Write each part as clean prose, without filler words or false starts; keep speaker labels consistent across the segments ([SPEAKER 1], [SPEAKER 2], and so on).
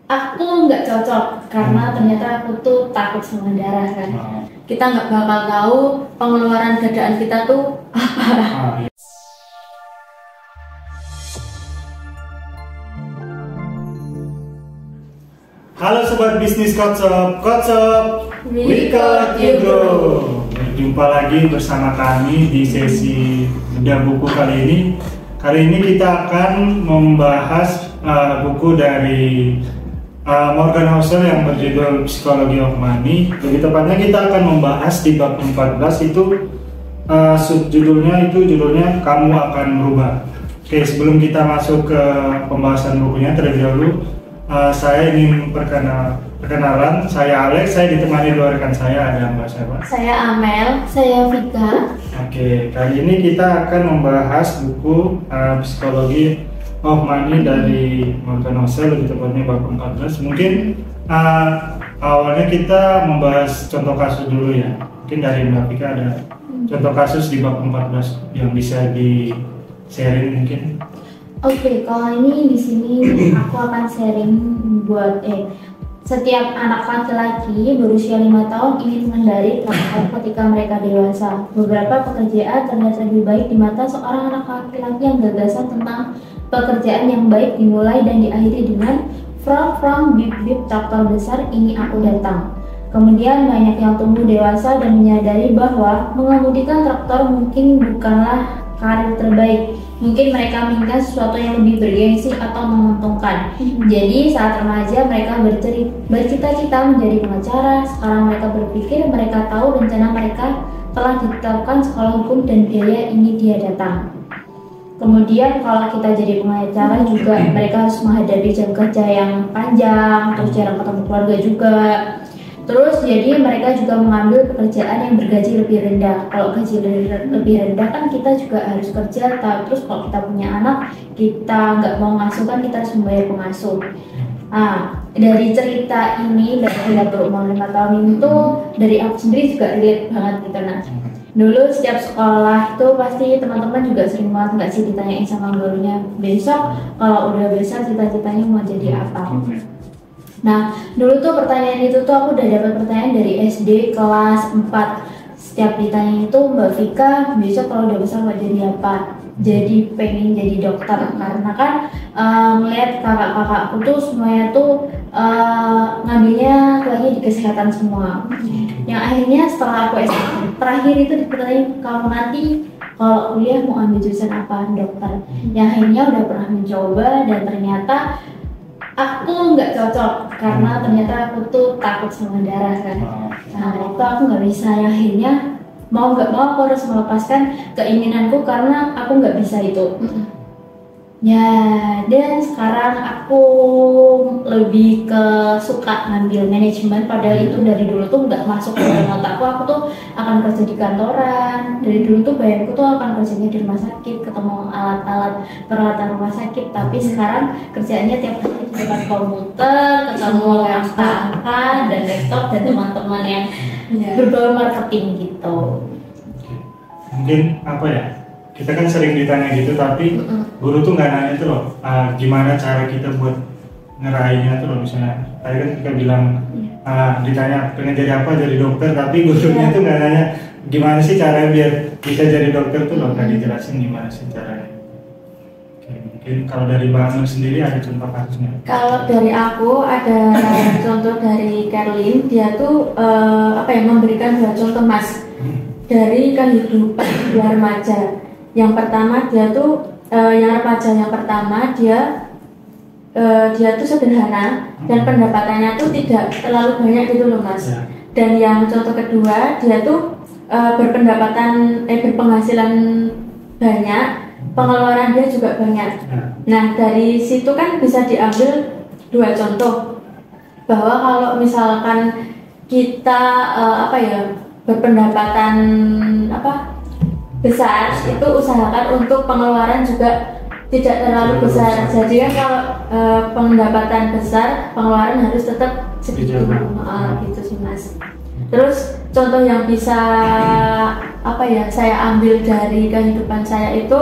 [SPEAKER 1] aku nggak cocok karena ternyata aku tuh takut sama darah kan. Kita nggak bakal tahu pengeluaran dadaan kita tuh apa.
[SPEAKER 2] Halo Sobat Bisnis Kocok, we got you grow. Berjumpa lagi bersama kami di sesi bedah buku kali ini. Kali ini kita akan membahas buku dari Morgan Housel yang berjudul Psychology of Money. Lebih tepatnya kita akan membahas di bab 14 itu subjudulnya judulnya Kamu Akan Berubah. Oke, sebelum kita masuk ke pembahasan bukunya terlebih dahulu, saya ingin perkenalan. Saya Alex, saya ditemani dua rekan saya, ada Mbak siapa?
[SPEAKER 1] Saya Amel, saya Vika.
[SPEAKER 2] Oke, kali ini kita akan membahas buku Psychology of Money dari Morgan Housel, lebih tepatnya bab 14. Mungkin awalnya kita membahas contoh kasus dulu ya. Mungkin dari Mbak Vika ada contoh kasus di bab 14 yang bisa di-sharing mungkin.
[SPEAKER 1] Oke, kalau ini di sini aku akan sharing buat setiap anak laki-laki berusia 5 tahun ingin mengendari traktor ketika mereka dewasa. Beberapa pekerjaan terlihat lebih baik di mata seorang anak laki-laki yang gagasan tentang pekerjaan yang baik dimulai dan diakhiri dengan from bip bip traktor besar ini aku datang. Kemudian banyak yang tumbuh dewasa dan menyadari bahwa mengemudikan traktor mungkin bukanlah karir terbaik. Mungkin mereka menginginkan sesuatu yang lebih bergengsi atau menguntungkan. Jadi saat remaja mereka bercita-cita menjadi pengacara. Sekarang mereka berpikir mereka tahu rencana mereka telah ditetapkan sekolah hukum dan biaya ini dia datang. Kemudian kalau kita jadi pengacara juga mereka harus menghadapi jam kerja yang panjang, terus jarang ketemu keluarga juga. Terus jadi mereka juga mengambil pekerjaan yang bergaji lebih rendah. Kalau gaji lebih rendah kan kita juga harus kerja. Terus kalau kita punya anak, kita nggak mau ngasuh kan kita harus membayar pengasuh. Dari cerita ini dari berumur 5 tahun ini tuh dari aku sendiri juga relate banget gitu. Nah, dulu setiap sekolah tuh pasti teman-teman juga sering banget nggak sih ditanyain sama gurunya, besok kalau udah besar cita-citanya mau jadi apa? Nah, dulu tuh pertanyaan itu tuh aku udah dapat pertanyaan dari SD kelas 4. Setiap ditanya itu, Mbak Vika, besok kalau udah besar mau jadi apa? Jadi pengen jadi dokter, karena kan melihat kakak-kakakku tuh semuanya tuh ngambilnya kuliahnya di kesehatan semua. Yang akhirnya setelah aku SMA terakhir itu dipertanyaan, kamu nanti kalau kuliah mau ambil jurusan apa? Dokter. Yang akhirnya udah pernah mencoba dan ternyata aku nggak cocok karena ternyata aku tuh takut sama darah kan. Nah itu aku nggak bisa, yang akhirnya mau nggak mau aku harus melepaskan keinginanku karena aku nggak bisa itu. Ya, dan sekarang aku lebih ke suka ngambil manajemen, padahal itu dari dulu tuh nggak masuk ke dalam otakku. Aku tuh akan kerja di kantoran, dari dulu tuh bayangku tuh akan kerjanya di rumah sakit, ketemu alat-alat peralatan rumah sakit. Tapi sekarang kerjaannya tiap hari di depan komputer, ketemu angka-angka dan laptop dan teman-teman yang berbau marketing gitu.
[SPEAKER 2] Mungkin apa ya? Kita kan sering ditanya gitu, tapi guru tuh nggak nanya tuh loh, gimana cara kita buat ngeraihnya tuh loh. Misalnya, tadi kan kita bilang ditanya pengen jadi apa, jadi dokter, tapi gurunya tuh nggak nanya gimana sih caranya biar bisa jadi dokter tuh loh, nggak dijelasin gimana sih caranya. Oke, mungkin kalau dari Mbak Amel sendiri ada contoh kasusnya?
[SPEAKER 1] Kalau dari aku ada contoh dari Caroline, dia tuh memberikan 2 contoh mas dari kehidupan dua remaja. Yang pertama dia tuh yang remaja yang pertama dia tuh sederhana dan pendapatannya tuh tidak terlalu banyak gitu loh mas. Dan yang contoh kedua dia tuh berpenghasilan banyak, pengeluaran dia juga banyak. Nah dari situ kan bisa diambil 2 contoh bahwa kalau misalkan kita berpendapatan besar, itu usahakan untuk pengeluaran juga tidak terlalu besar. Jadi kan kalau pendapatan besar, pengeluaran harus tetap segitu. Gitu sih mas. Terus contoh yang bisa saya ambil dari kehidupan saya itu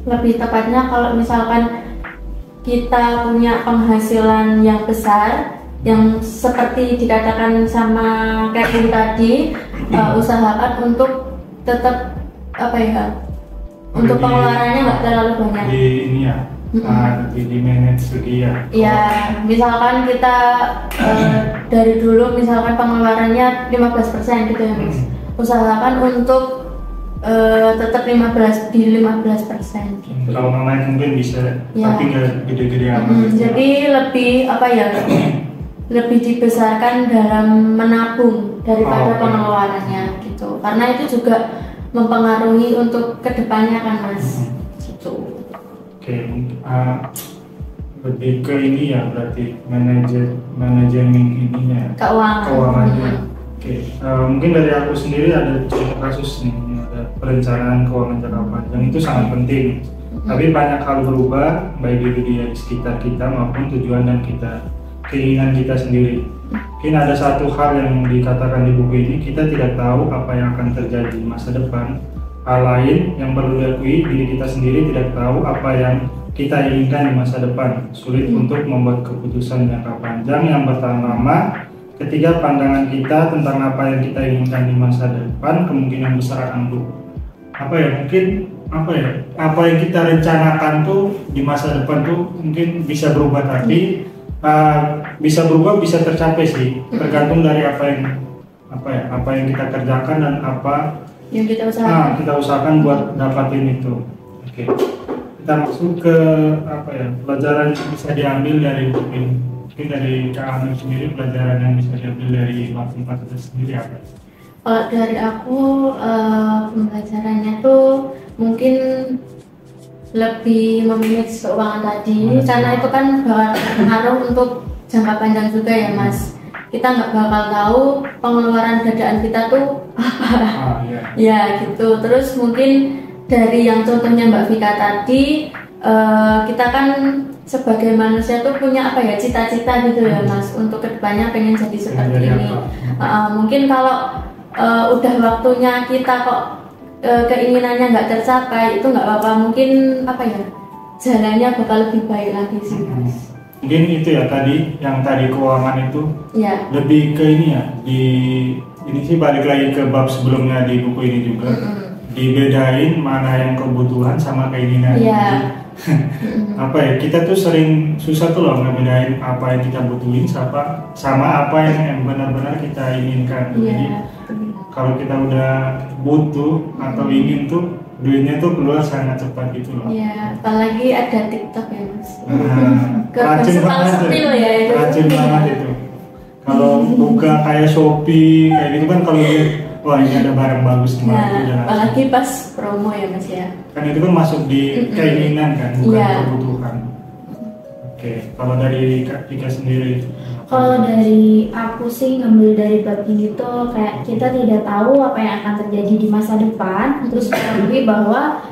[SPEAKER 1] lebih tepatnya kalau misalkan
[SPEAKER 3] kita punya penghasilan yang besar, yang seperti dikatakan sama Kevin tadi, usahakan untuk tetap apa ya, untuk pengeluarannya nggak terlalu banyak.
[SPEAKER 2] Di ini ya, di manage lagi ya.
[SPEAKER 3] Ya, misalkan kita dari dulu misalkan pengeluarannya 15% gitu ya Mas. Usahakan untuk tetap 15% gitu.
[SPEAKER 2] Kalau mau naik mungkin bisa,
[SPEAKER 3] Ya.
[SPEAKER 2] tapi nggak gede-gede amat.
[SPEAKER 3] Jadi lebih apa ya? Lebih dibesarkan dalam menabung daripada pengeluarannya gitu. Karena itu juga mempengaruhi untuk kedepannya kan Mas. Gitu.
[SPEAKER 2] Oke, lebih ke ini ya berarti manajemen ininya, keuangannya. Oke, mungkin dari aku sendiri ada contoh kasus nih, ada perencanaan keuangan jangka panjang itu sangat penting. Tapi banyak hal berubah baik di sekitar kita maupun tujuan dan keinginan kita sendiri. Mungkin ada satu hal yang dikatakan di buku ini, kita tidak tahu apa yang akan terjadi di masa depan. Hal lain yang perlu diakui, diri kita sendiri tidak tahu apa yang kita inginkan di masa depan. Sulit untuk membuat keputusan jangka panjang yang bertahan lama. Ketika pandangan kita tentang apa yang kita inginkan di masa depan kemungkinan besar akan berubah. Apa yang kita rencanakan tuh di masa depan tuh mungkin bisa berubah, tapi bisa berubah, bisa tercapai sih, tergantung dari apa yang kita kerjakan dan apa
[SPEAKER 3] yang kita usahakan.
[SPEAKER 2] Kita usahakan buat dapatin itu. Oke. Kita masuk ke pelajaran yang bisa diambil dari buku ini. Mungkin dari Kak Anu sendiri, pelajaran yang bisa diambil dari tempat itu sendiri apa?
[SPEAKER 3] Kalau dari aku pembelajarannya tuh mungkin lebih memanage keuangan tadi, karena itu kan bakal berpengaruh untuk jangka panjang juga ya Mas. Kita nggak bakal tahu pengeluaran dadaan kita tuh apa. Ya gitu. Terus mungkin dari yang contohnya Mbak Vika tadi, kita kan sebagai manusia tuh punya cita-cita gitu ya Mas, untuk kedepannya pengen jadi seperti ini. Mungkin kalau udah waktunya kita kok keinginannya nggak tercapai, itu nggak apa-apa, mungkin jalannya bakal lebih baik lagi sih Mas.
[SPEAKER 2] Mungkin itu ya tadi keuangan itu
[SPEAKER 3] Ya.
[SPEAKER 2] lebih ke ini ya, ini sih balik lagi ke bab sebelumnya di buku ini juga. Dibedain mana yang kebutuhan sama keinginan.
[SPEAKER 3] Iya.
[SPEAKER 2] Kita tuh sering susah tuh loh ngebedain apa yang kita butuhin sama apa yang benar-benar kita inginkan. Jadi kalau kita udah butuh atau ingin tuh duitnya tuh keluar sangat cepat gitu loh.
[SPEAKER 3] Iya, apalagi ada TikTok ya Mas.
[SPEAKER 2] Racun banget
[SPEAKER 3] ya itu.
[SPEAKER 2] Racun banget itu. Kalau buka kayak Shopee kayak gitu kan, kalau lihat wah ini ada barang bagus nih.
[SPEAKER 3] Apalagi pas promo ya Mas ya.
[SPEAKER 2] Kan itu kan masuk di keinginan kan, bukan kebutuhan. Oke, kalau dari Kak Tika sendiri?
[SPEAKER 1] Kalau dari aku sih ngambil dari bab ini tuh kayak kita tidak tahu apa yang akan terjadi di masa depan. Terus ketahui bahwa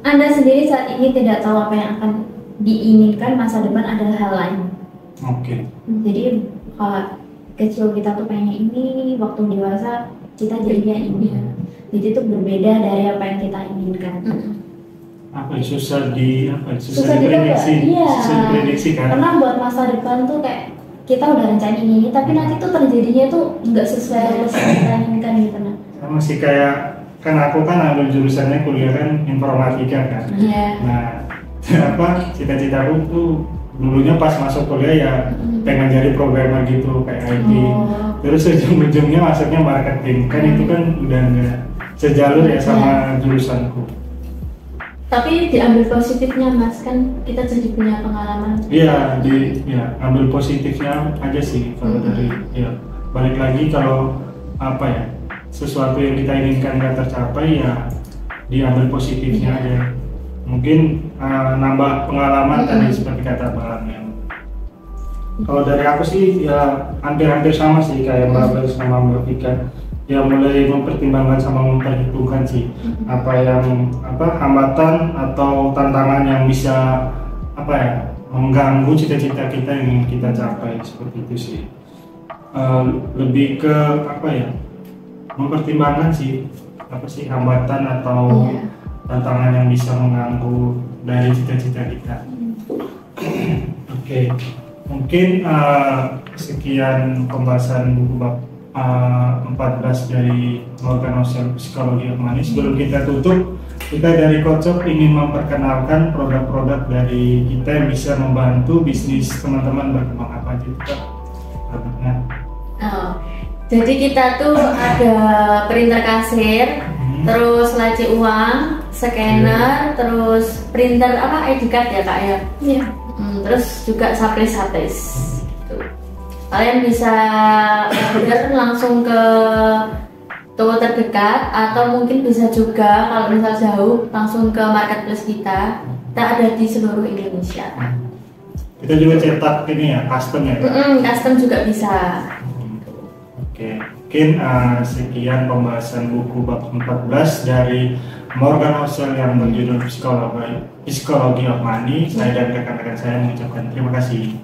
[SPEAKER 1] Anda sendiri saat ini tidak tahu apa yang akan diinginkan masa depan adalah hal lain.
[SPEAKER 2] Oke.
[SPEAKER 1] Jadi kalau kecil kita tuh pengen ini, waktu dewasa kita jadinya ini. Jadi itu berbeda dari apa yang kita inginkan.
[SPEAKER 2] Susah diprediksi.
[SPEAKER 1] Iya.
[SPEAKER 2] Susah diprediksi kan.
[SPEAKER 1] Karena buat masa depan tuh kayak kita udah rencanain ini, tapi nanti tuh terjadinya tuh nggak sesuai yang kita inginkan gitu.
[SPEAKER 2] Sama sih kayak kan aku kan ambil jurusannya kuliah kan informatika kan. Nah, cita-citaku tuh dulunya pas masuk kuliah ya pengen jadi programmer gitu kayak IT. Terus ujung-ujungnya masuknya marketing. Kan itu kan udah nggak sejalur ya sama jurusanku.
[SPEAKER 3] Tapi diambil positifnya Mas, kan kita jadi punya pengalaman.
[SPEAKER 2] Iya, ambil positifnya aja sih kalau dari balik lagi kalau sesuatu yang kita inginkan nggak tercapai ya diambil positifnya aja. Mungkin nambah pengalaman tadi seperti kata Mbak Amel. Kalau dari aku sih ya hampir sama sih kayak Mbak Amel sama Mbak Vika. Ya mulai mempertimbangkan sama memperhitungkan sih hambatan atau tantangan yang bisa mengganggu cita-cita kita yang ingin kita capai, seperti itu sih. Lebih ke mempertimbangkan sih hambatan atau tantangan yang bisa mengganggu dari cita-cita kita. Oke, mungkin sekian pembahasan buku bab 14 dari Morgan Housel Psikologi of Money. Sebelum kita tutup, kita dari Kocok ingin memperkenalkan produk-produk dari kita yang bisa membantu bisnis teman-teman berkembang. Apa aja Kak produknya?
[SPEAKER 3] Jadi kita tuh ada printer kasir, terus laci uang, scanner, terus printer ID card ya Kak ya.
[SPEAKER 1] Iya.
[SPEAKER 3] Terus juga saplis. Kalian bisa order langsung ke toko terdekat atau mungkin bisa juga kalau misal jauh langsung ke marketplace kita. Kita ada di seluruh Indonesia.
[SPEAKER 2] Kita juga cetak ini ya, custom ya Kak?
[SPEAKER 3] Custom juga bisa.
[SPEAKER 2] Oke, mungkin sekian pembahasan buku bab 14 dari Morgan Housel yang berjudul Psikologi of Money. Saya dan rekan-rekan saya mengucapkan terima kasih.